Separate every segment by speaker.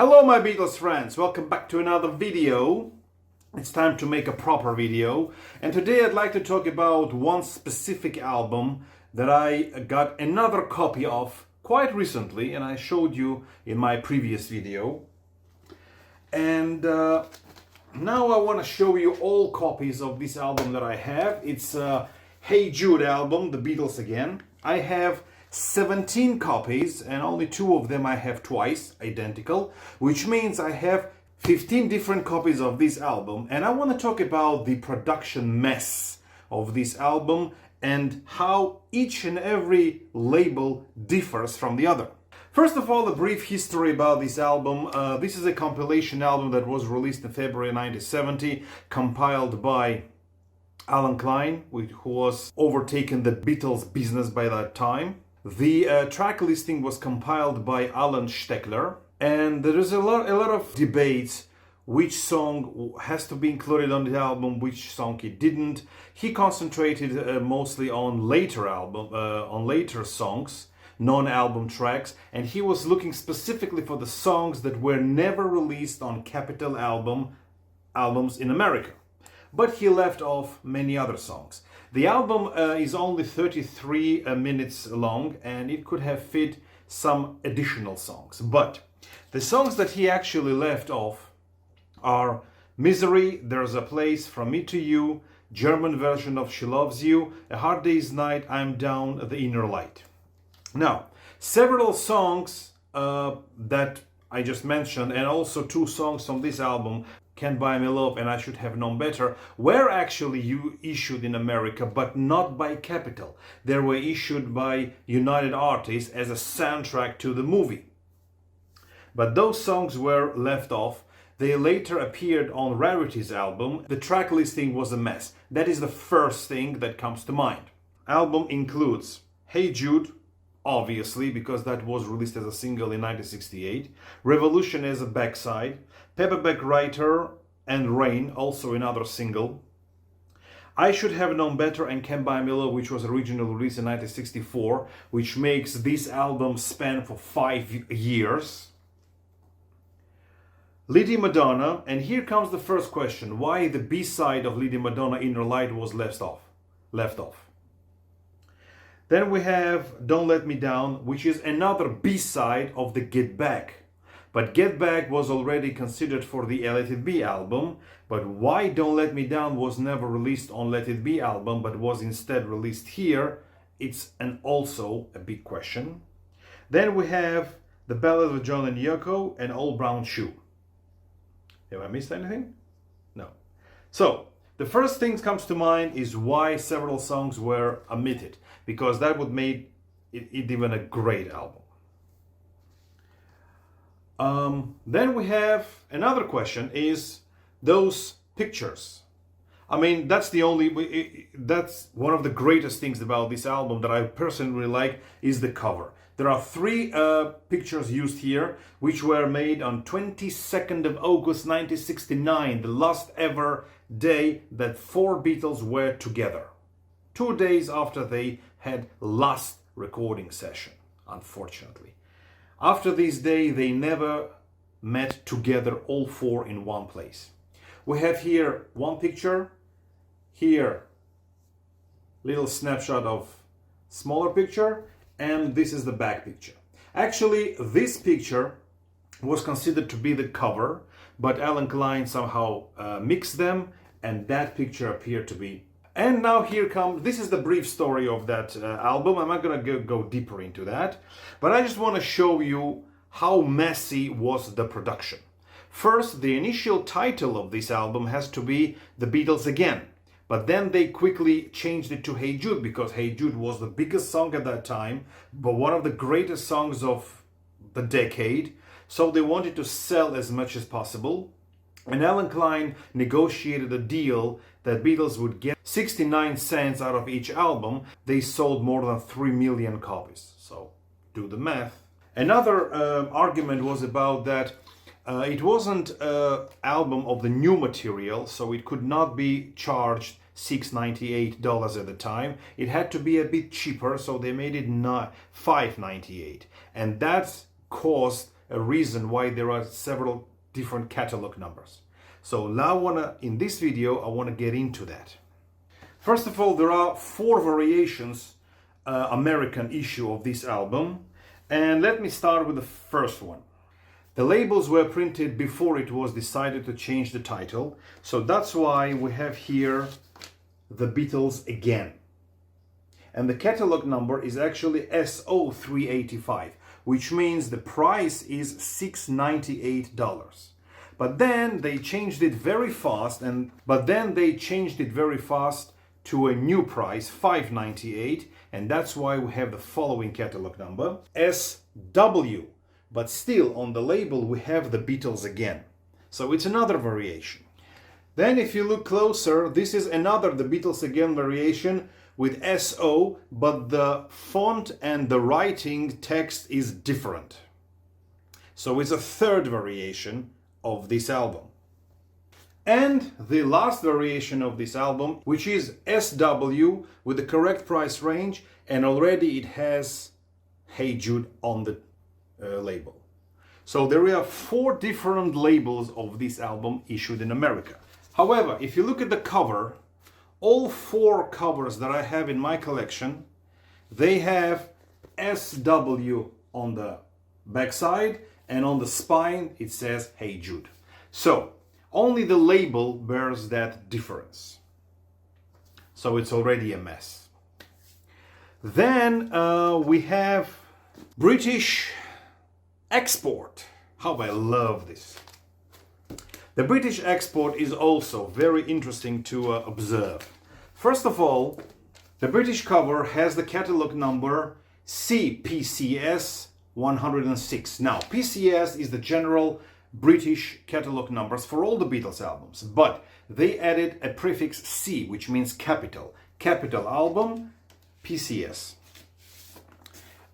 Speaker 1: Hello my Beatles friends, welcome back to another video. It's time to make a proper video, and today I'd like to talk about one specific album that I got another copy of quite recently, and I showed you in my previous video. And now I want to show you all copies of this album that I have. It's a Hey Jude album, the Beatles again. I have 17 copies and only 2 of them I have twice, identical, which means I have 15 different copies of this album, and I want to talk about the production mess of this album and how each and every label differs from the other. First of all, a brief history about this album. This is a compilation album that was released in February 1970, compiled by Alan Klein, who was overtaken the Beatles business by that time. The track listing was compiled by Alan Steckler, and there is a lot of debates which song has to be included on the album, which song it didn't. He concentrated mostly on later songs, non-album tracks, and he was looking specifically for the songs that were never released on Capitol albums in America. But he left off many other songs. The album is only 33 minutes long, and it could have fit some additional songs. But the songs that he actually left off are Misery, There's a Place, From Me to You, German version of She Loves You, A Hard Day's Night, I'm Down, The Inner Light. Now, several songs that I just mentioned, and also 2 songs from this album, Can't Buy Me Love and I Should Have Known Better, were actually issued in America, but not by Capitol. They were issued by United Artists as a soundtrack to the movie. But those songs were left off. They later appeared on Rarity's album. The track listing was a mess. That is the first thing that comes to mind. Album includes Hey Jude, obviously, because that was released as a single in 1968. Revolution as a backside. Paperback Writer and Rain, also another single. I Should Have Known Better and Can't Buy Me Love, which was originally released in 1964, which makes this album span for 5 years. Lady Madonna, and here comes the first question: why the B-side of Lady Madonna, Inner Light, was left off. Then we have Don't Let Me Down, which is another B-side of the Get Back. But Get Back was already considered for the Let It Be album, but why Don't Let Me Down was never released on Let It Be album, but was instead released here, it's also a big question. Then we have The Ballad of John and Yoko and Old Brown Shoe. Have I missed anything? No. So, the first thing that comes to mind is why several songs were omitted, because that would make it even a great album. Then we have another question, is those pictures. I mean, that's one of the greatest things about this album that I personally like, is the cover. There are 3 pictures used here, which were made on 22nd of August 1969, the last ever day that 4 Beatles were together. 2 days after they had last recording session, unfortunately. After this day, they never met together, all 4 in one place. We have here one picture, here little snapshot of smaller picture, and this is the back picture. Actually, this picture was considered to be the cover, but Alan Klein somehow mixed them, and that picture appeared to be. And now this is the brief story of that album. I'm not gonna go deeper into that, but I just want to show you how messy was the production. First, the initial title of this album has to be The Beatles Again, but then they quickly changed it to Hey Jude, because Hey Jude was the biggest song at that time, but one of the greatest songs of the decade, so they wanted to sell as much as possible. And Alan Klein negotiated a deal that Beatles would get 69 cents out of each album. They sold more than 3 million copies. So do the math. Another argument was about that it wasn't an album of the new material, so it could not be charged $6.98 at the time. It had to be a bit cheaper, so they made it $5.98. And that caused a reason why there are several different catalog numbers. So now in this video, I want to get into that. First of all, there are 4 variations American issue of this album. And let me start with the first one. The labels were printed before it was decided to change the title. So that's why we have here the Beatles again. And the catalog number is actually SO385, which means the price is $698. But then they changed it very fast, to a new price, $598, and that's why we have the following catalog number, SW. But still on the label we have the Beatles again. So it's another variation. Then if you look closer, this is another the Beatles again variation with SO, but the font and the writing text is different. So it's a third variation of this album. And the last variation of this album, which is SW with the correct price range, and already it has Hey Jude on the label. So there are 4 different labels of this album issued in America. However, if you look at the cover, all 4 covers that I have in my collection, they have SW on the backside, and on the spine it says Hey Jude. So only the label bears that difference. So it's already a mess. Then we have British export. How I love this. The British export is also very interesting to observe. First of all, the British cover has the catalog number CPCS 106. Now, PCS is the general British catalog numbers for all the Beatles albums, but they added a prefix C, which means capital. Capital album, PCS.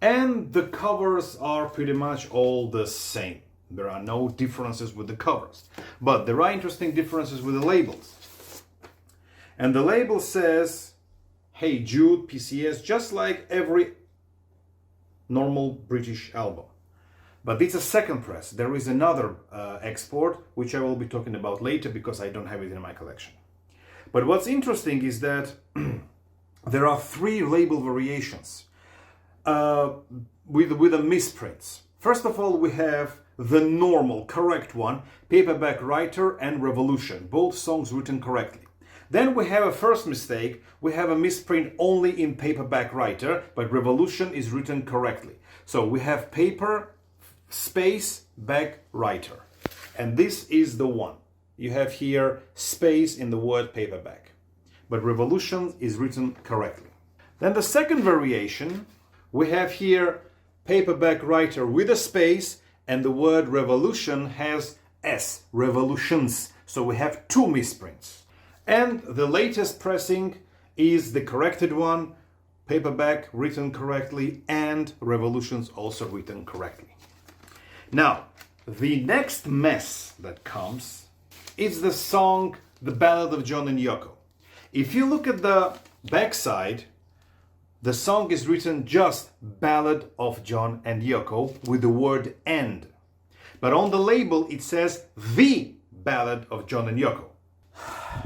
Speaker 1: And the covers are pretty much all the same. There are no differences with the covers. But there are interesting differences with the labels. And the label says, Hey Jude, PCS, just like every normal British album. But it's a second press. There is another export, which I will be talking about later because I don't have it in my collection. But what's interesting is that there are 3 label variations with the misprints. First of all, we have the normal, correct one, Paperback Writer and Revolution, both songs written correctly. Then we have a first mistake. We have a misprint only in Paperback Writer, but Revolution is written correctly. So we have paper space back writer, and this is the one. You have here space in the word paperback, but Revolution is written correctly. Then the second variation, we have here Paperback Writer with a space, and the word Revolution has S, Revolutions. So we have 2 misprints. And the latest pressing is the corrected one, Paperback written correctly, and Revolutions also written correctly. Now, the next mess that comes is the song The Ballad of John and Yoko. If you look at the backside, the song is written just Ballad of John and Yoko with the word and. But on the label it says The Ballad of John and Yoko.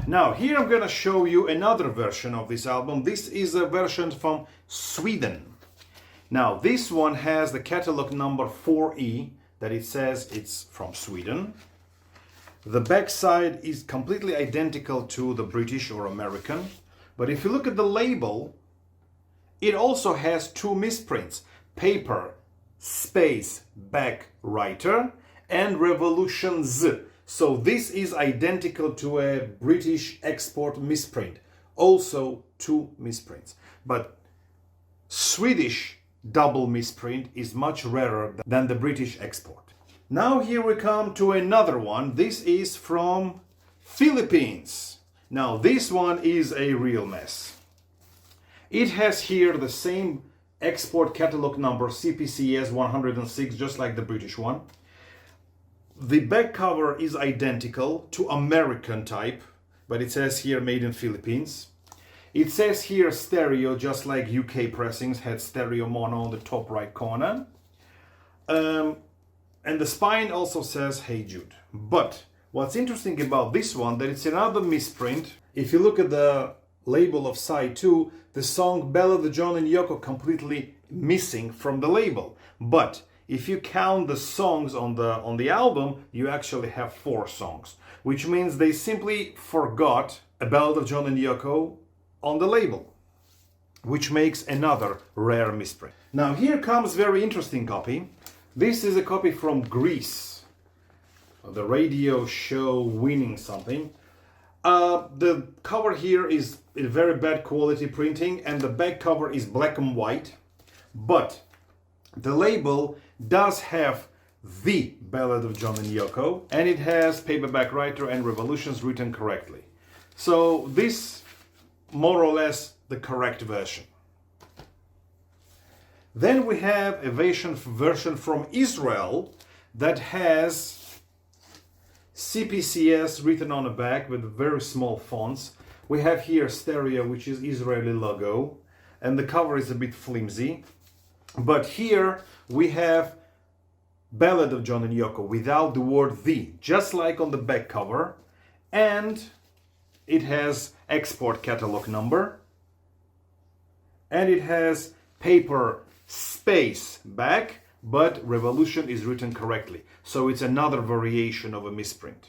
Speaker 1: Now here I'm going to show you another version of this album. This is a version from Sweden. Now this one has the catalog number 4E, that it says it's from Sweden. The backside is completely identical to the British or American. But if you look at the label, it also has 2 misprints. Paper, space, back, writer, and Revolutions. So this is identical to a British export misprint. Also 2 misprints. But Swedish double misprint is much rarer than the British export. Now here we come to another one. This is from Philippines. Now this one is a real mess. It has here the same export catalog number CPCS 106, just like the British one. The back cover is identical to American type, but it says here made in Philippines. It says here stereo, just like UK pressings had stereo mono on the top right corner. And the spine also says Hey Jude. But what's interesting about this one, that it's another misprint. If you look at the label of side 2, the song Ballad of John and Yoko completely missing from the label. But if you count the songs on the album, you actually have 4 songs, which means they simply forgot A Ballad of John and Yoko on the label, which makes another rare misprint. Now here comes very interesting copy. This is a copy from Greece, the radio show Winning Something. The cover here is in very bad quality printing, and the back cover is black and white, but the label does have The Ballad of John and Yoko, and it has Paperback Writer and Revolutions written correctly. So this more or less the correct version. Then we have a version from Israel that has CPCS written on the back with very small fonts. We have here stereo, which is Israeli logo, and the cover is a bit flimsy. But here we have Ballad of John and Yoko without the word the, just like on the back cover, and it has export catalog number, and it has paper space back, but Revolution is written correctly. So it's another variation of a misprint.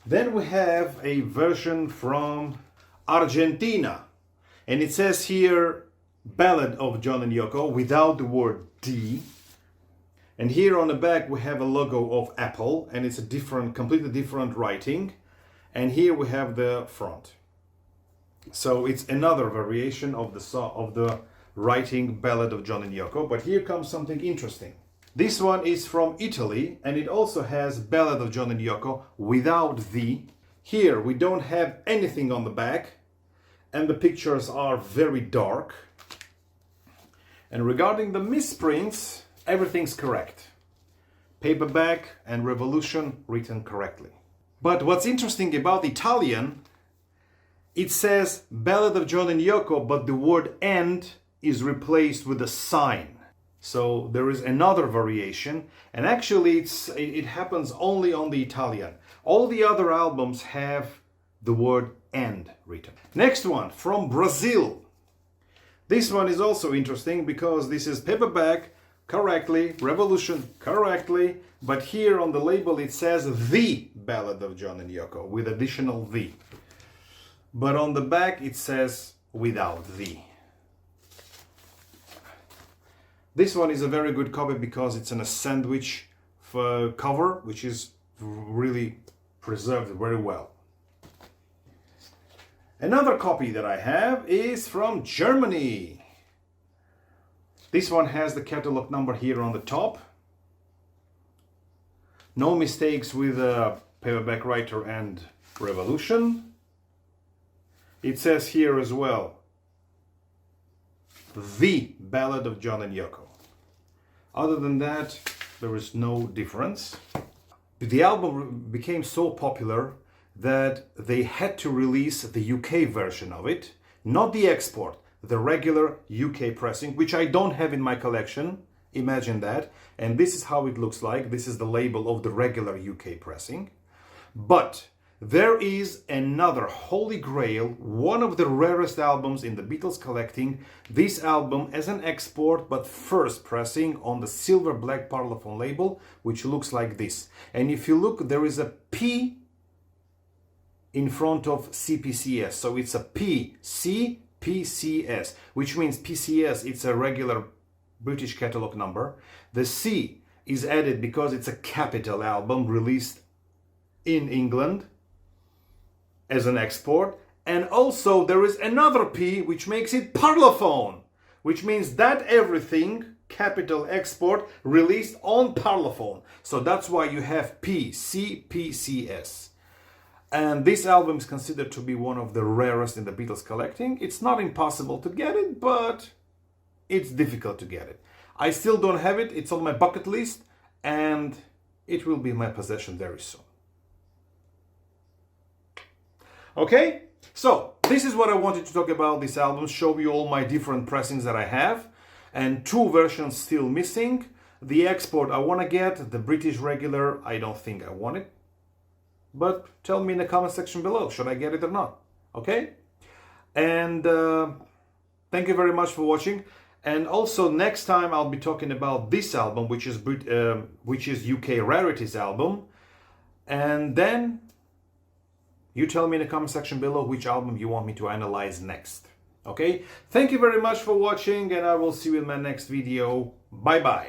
Speaker 1: Then we have a version from Argentina, and it says here Ballad of John and Yoko without the word D. And here on the back we have a logo of Apple, and it's a completely different writing. And here we have the front. So it's another variation of the writing Ballad of John and Yoko. But here comes something interesting. This one is from Italy, and it also has Ballad of John and Yoko without the. Here we don't have anything on the back, and the pictures are very dark. And regarding the misprints, everything's correct. Paperback and Revolution written correctly. But what's interesting about Italian, it says Ballad of John and Yoko, but the word and is replaced with a sign. So there is another variation, and actually it happens only on the Italian. All the other albums have the word and written. Next one, from Brazil. This one is also interesting because this is paperback correctly, Revolution correctly, but here on the label it says The Ballad of John and Yoko with additional the. But on the back it says without the. This one is a very good copy because it's in a sandwich cover, which is really preserved very well. Another copy that I have is from Germany. This one has the catalog number here on the top. No mistakes with Paperback Writer and Revolution. It says here as well, The Ballad of John and Yoko. Other than that, there is no difference. The album became so popular that they had to release the UK version of it, not the export, the regular UK pressing, which I don't have in my collection. Imagine that. And this is how it looks like. This is the label of the regular UK pressing. But there is another holy grail, one of the rarest albums in the Beatles collecting. This album as an export, but first pressing on the silver black Parlophone label, which looks like this. And if you look, there is a P in front of CPCS. So it's a P, C, PCS, which means PCS, it's a regular British catalog number. The C is added because it's a capital album released in England as an export. And also there is another P which makes it Parlophone, which means that everything capital export released on Parlophone. So that's why you have P, C, PCS. And this album is considered to be one of the rarest in the Beatles collecting. It's not impossible to get it, but it's difficult to get it. I still don't have it. It's on my bucket list, and it will be in my possession very soon. Okay, so this is what I wanted to talk about this album, show you all my different pressings that I have. and 2 versions still missing. The export I want to get, the British regular, I don't think I want it. But tell me in the comment section below, should I get it or not? Okay? And thank you very much for watching. And also next time I'll be talking about this album, which is UK Rarities album. And then you tell me in the comment section below which album you want me to analyze next. Okay? Thank you very much for watching, and I will see you in my next video. Bye bye.